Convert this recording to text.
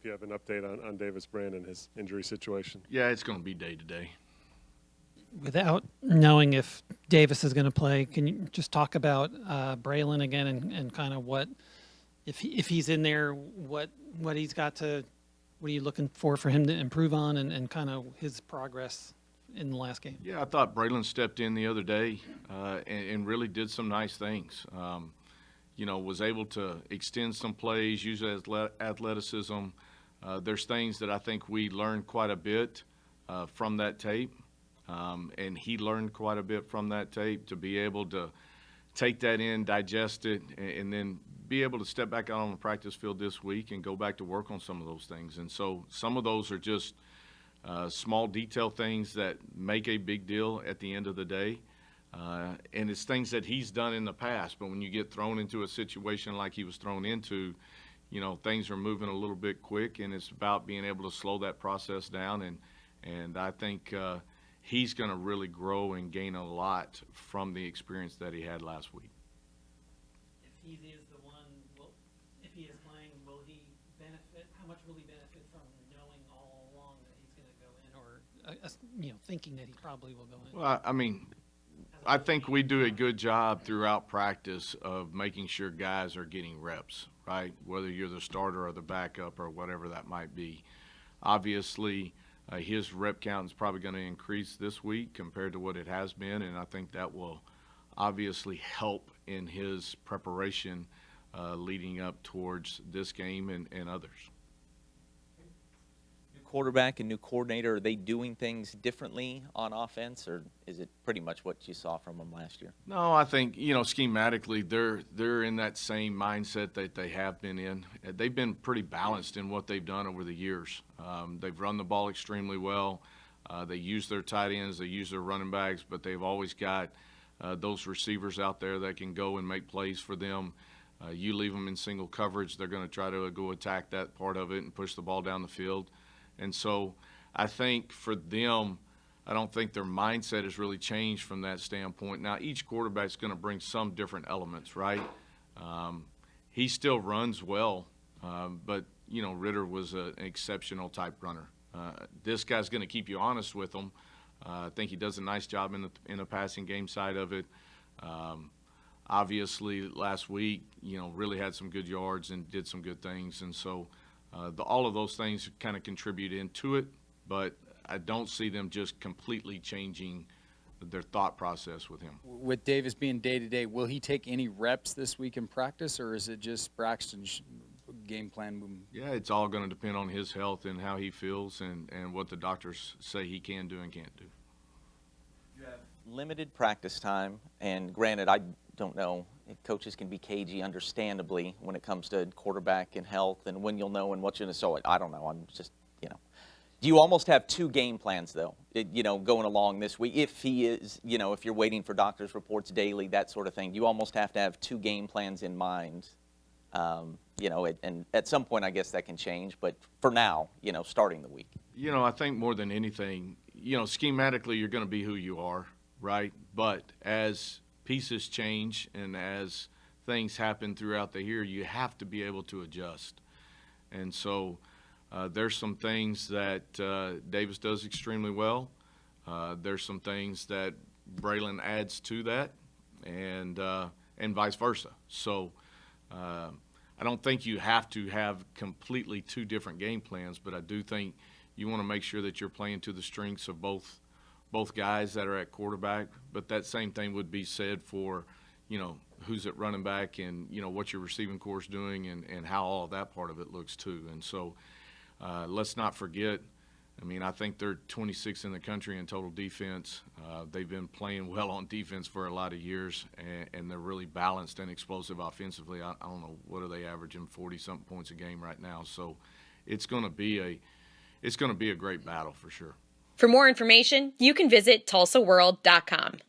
if you have an update on Davis Brin and his injury situation. Yeah, it's going to be day to day. Without knowing if Davis is going to play, can you just talk about Braylon again and kind of what, if he's in there, what he's got to, what are you looking for him to improve on and kind of his progress in the last game? Yeah, I thought Braylon stepped in the other day and really did some nice things. Was able to extend some plays, use athleticism. There's things that I think we learned quite a bit from that tape, and he learned quite a bit from that tape to be able to take that in, digest it, and then be able to step back out on the practice field this week and go back to work on some of those things. And so some of those are just small detail things that make a big deal at the end of the day. And it's things that he's done in the past, but when you get thrown into a situation like he was thrown into, things are moving a little bit quick, and it's about being able to slow that process down. And I think he's going to really grow and gain a lot from the experience that he had last week. If he is the one, if he is playing, will he benefit? How much will he benefit from knowing all along that he's going to go in, or thinking that he probably will go in? Well, I think we do a good job throughout practice of making sure guys are getting reps, right? Whether you're the starter or the backup or whatever that might be. Obviously, his rep count is probably going to increase this week compared to what it has been, and I think that will obviously help in his preparation leading up towards this game and others. New quarterback and new coordinator, are they doing things differently on offense, or is it pretty much what you saw from them last year? No, I think, schematically they're in that same mindset that they have been in. They've been pretty balanced in what they've done over the years. They've run the ball extremely well. They use their tight ends, they use their running backs, but they've always got those receivers out there that can go and make plays for them. You leave them in single coverage, they're going to try to go attack that part of it and push the ball down the field. And so I think for them, I don't think their mindset has really changed from that standpoint. Now, each quarterback's going to bring some different elements, right? He still runs well, but, Ritter was an exceptional type runner. This guy's going to keep you honest with him. I think he does a nice job in the passing game side of it. Obviously, last week, really had some good yards and did some good things. And so all of those things kind of contribute into it, but I don't see them just completely changing their thought process with him. With Davis being day-to-day, will he take any reps this week in practice, or is it just Braxton's game plan? Yeah, it's all going to depend on his health and how he feels and what the doctors say he can do and can't do. You have limited practice time, and granted, I don't know if coaches can be cagey, understandably, when it comes to quarterback and health and when you'll know and what you're going to show it. I don't know. I'm just, Do you almost have two game plans, though, going along this week? If he is, if you're waiting for doctor's reports daily, that sort of thing, you almost have to have two game plans in mind. And at some point, I guess that can change. But for now, starting the week. I think more than anything, schematically, you're going to be who you are, right? But as pieces change and as things happen throughout the year, you have to be able to adjust. And so there's some things that Davis does extremely well. There's some things that Braylon adds to that, and vice versa. So I don't think you have to have completely two different game plans, but I do think you want to make sure that you're playing to the strengths of both guys that are at quarterback. But that same thing would be said for, who's at running back and, what your receiving corps is doing and how all of that part of it looks too. And so let's not forget, I think they're 26th in the country in total defense. They've been playing well on defense for a lot of years, and they're really balanced and explosive offensively. I don't know, what are they averaging, 40-something points a game right now. So it's going to be a great battle for sure. For more information, you can visit tulsaworld.com.